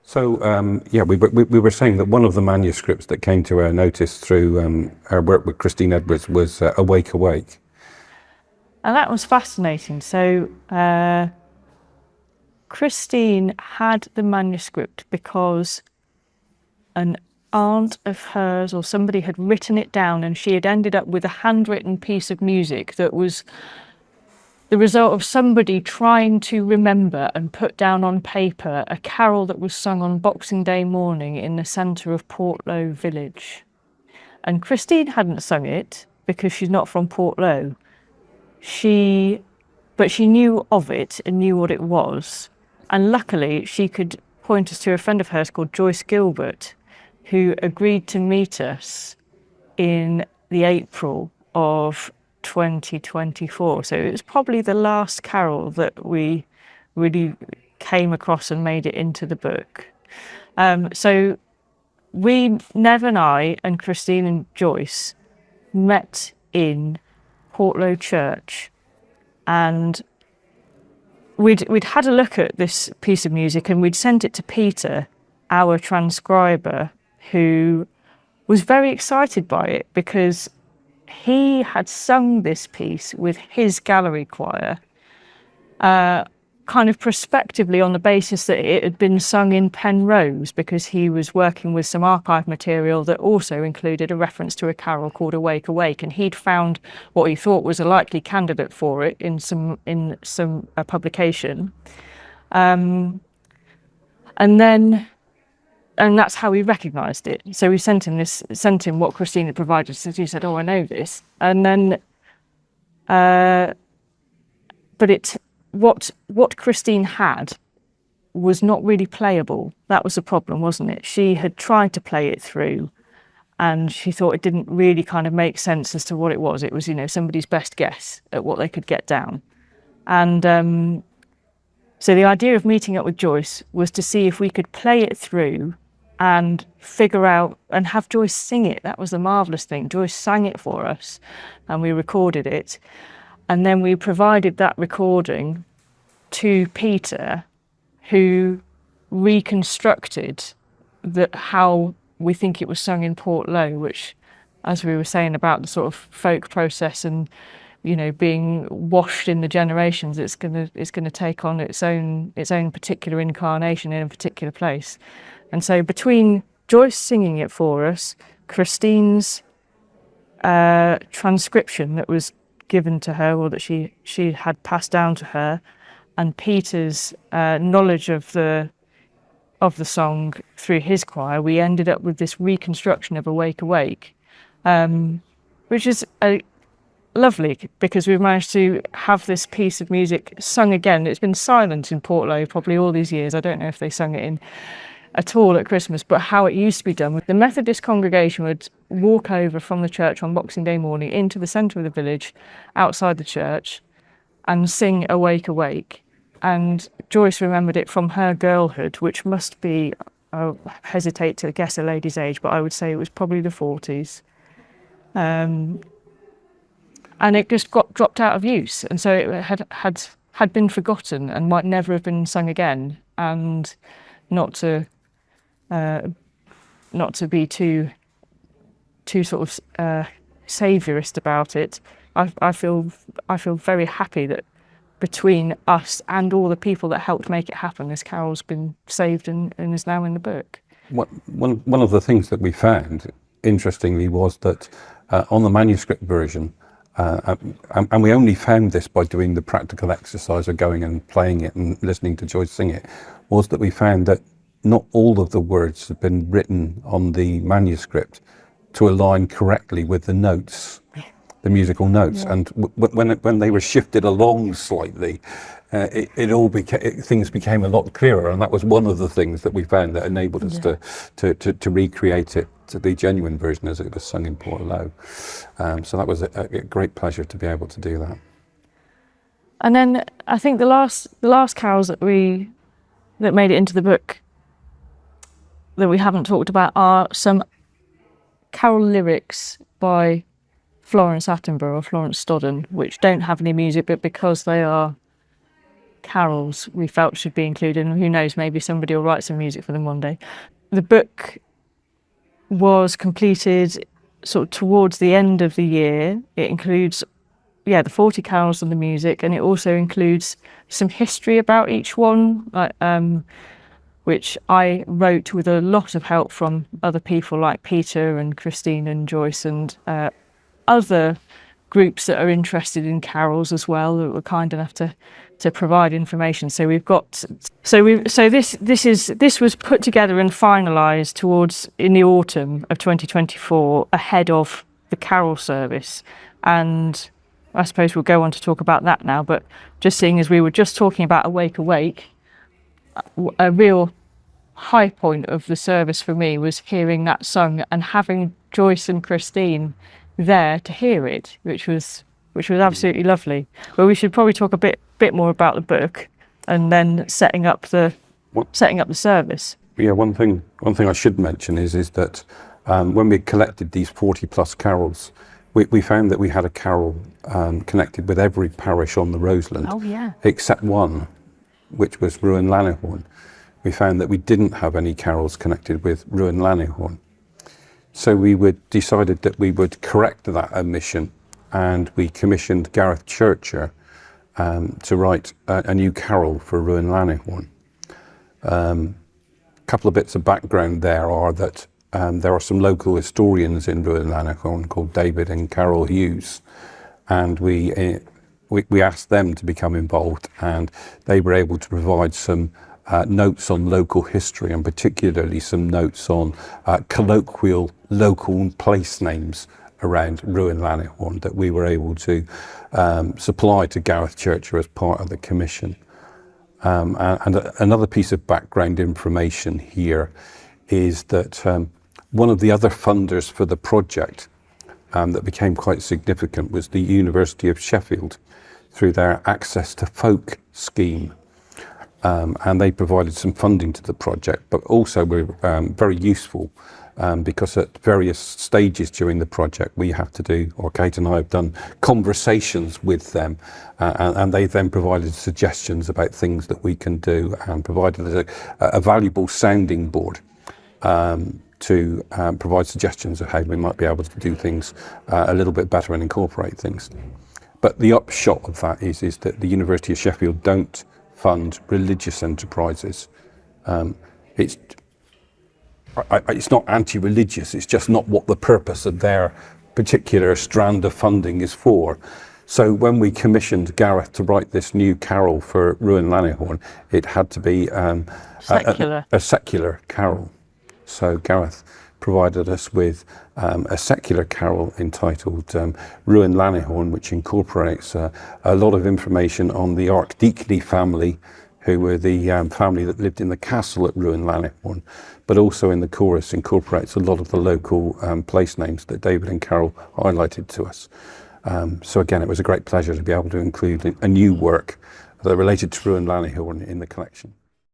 So, yeah, we were saying that one of the manuscripts that came to our notice through our work with Christine Edwards was Awake, Awake. And that was fascinating. So Christine had the manuscript because an aunt of hers or somebody had written it down, and she had ended up with a handwritten piece of music that was the result of somebody trying to remember and put down on paper a carol that was sung on Boxing Day morning in the centre of Portlow village. And Christine hadn't sung it because she's not from Portlow. But she knew of it and knew what it was. And luckily she could point us to a friend of hers called Joyce Gilbert, who agreed to meet us in the April of 2024. So it was probably the last carol that we really came across and made it into the book. So Nev and I and Christine and Joyce met in Portlow Church, and we'd had a look at this piece of music and we'd sent it to Peter, our transcriber, who was very excited by it because he had sung this piece with his gallery choir, kind of prospectively on the basis that it had been sung in Penrose, because he was working with some archive material that also included a reference to a carol called Awake, Awake, and he'd found what he thought was a likely candidate for it in some publication, and that's how we recognised it. So we sent him what Christine had provided. So he said, "Oh, I know this." And then, but what Christine had was not really playable. That was the problem, wasn't it? She had tried to play it through, and she thought it didn't really kind of make sense as to what it was. It was, somebody's best guess at what they could get down. And so the idea of meeting up with Joyce was to see if we could play it through and figure out and have Joyce sing it. That was the marvellous thing. Joyce sang it for us and we recorded it. And then we provided that recording to Peter, who reconstructed how we think it was sung in Portlow, which, as we were saying about the sort of folk process and being washed in the generations, it's going to take on its own particular incarnation in a particular place. And so between Joyce singing it for us, Christine's transcription that was given to her, or that she had passed down to her, and Peter's knowledge of the song through his choir, we ended up with this reconstruction of Awake, Awake, which is lovely because we've managed to have this piece of music sung again. It's been silent in Portlow probably all these years. I don't know if they sung it in at all at Christmas, but how it used to be done. The Methodist congregation would walk over from the church on Boxing Day morning into the centre of the village outside the church and sing Awake, Awake. And Joyce remembered it from her girlhood, which must be, I hesitate to guess a lady's age, but I would say it was probably the 40s. And it just got dropped out of use. And so it had been forgotten and might never have been sung again. And not to be too sort of saviourist about it, I feel very happy that between us and all the people that helped make it happen, this carol's been saved and is now in the book. One of the things that we found, interestingly, was that on the manuscript version, and we only found this by doing the practical exercise of going and playing it and listening to Joyce sing it, was that we found that not all of the words had been written on the manuscript to align correctly with the notes, the musical notes. Yeah. And when they were shifted along slightly, things became a lot clearer. And that was one of the things that we found that enabled us to recreate it to the genuine version as it was sung in Portlow. So that was a great pleasure to be able to do that. And then I think the last carols that made it into the book that we haven't talked about are some carol lyrics by Florence Attenborough or Florence Stodden, which don't have any music, but because they are carols we felt should be included, and who knows, maybe somebody will write some music for them one day. The book was completed sort of towards the end of the year. It includes the 40 carols and the music, and it also includes some history about each one, which I wrote with a lot of help from other people like Peter and Christine and Joyce and other groups that are interested in carols as well, that were kind enough to provide information. So we've got this was put together and finalised in the autumn of 2024, ahead of the carol service, and I suppose we'll go on to talk about that now. But just seeing as we were just talking about Awake Awake, a real high point of the service for me was hearing that sung and having Joyce and Christine there to hear it, which was absolutely lovely. But we should probably talk a bit more about the book and then setting up the service. Yeah, one thing I should mention is that when we collected these 40 plus carols, we found that we had a carol connected with every parish on the Roseland, except one, which was Ruan Lanihorn. We found that we didn't have any carols connected with Ruan Lanihorn. So we decided that we would correct that omission, and we commissioned Gareth Churcher to write a new carol for Ruan Lanihorn. A couple of bits of background there are that there are some local historians in Ruan Lanihorn called David and Carol Hughes, and we asked them to become involved, and they were able to provide some notes on local history, and particularly some notes on colloquial local place names around Ruan Lanihorn that we were able to supply to Gareth Churcher as part of the commission. And another piece of background information here is that one of the other funders for the project that became quite significant was the University of Sheffield through their Access to Folk scheme. And they provided some funding to the project, but also were very useful because at various stages during the project we have to do, or Kate and I have done conversations with them, and they then provided suggestions about things that we can do, and provided a valuable sounding board to provide suggestions of how we might be able to do things a little bit better and incorporate things. But the upshot of that is that the University of Sheffield don't fund religious enterprises. It's not anti-religious, it's just not what the purpose of their particular strand of funding is for. So when we commissioned Gareth to write this new carol for Ruan Lanihorn, it had to be a secular carol. So Gareth provided us with a secular carol entitled Ruan Lanihorn, which incorporates a lot of information on the Archdeaconry family, who were the family that lived in the castle at Ruan Lanihorn, but also in the chorus incorporates a lot of the local place names that David and Carol highlighted to us. So again, it was a great pleasure to be able to include a new work that related to Ruan Lanihorn in the collection.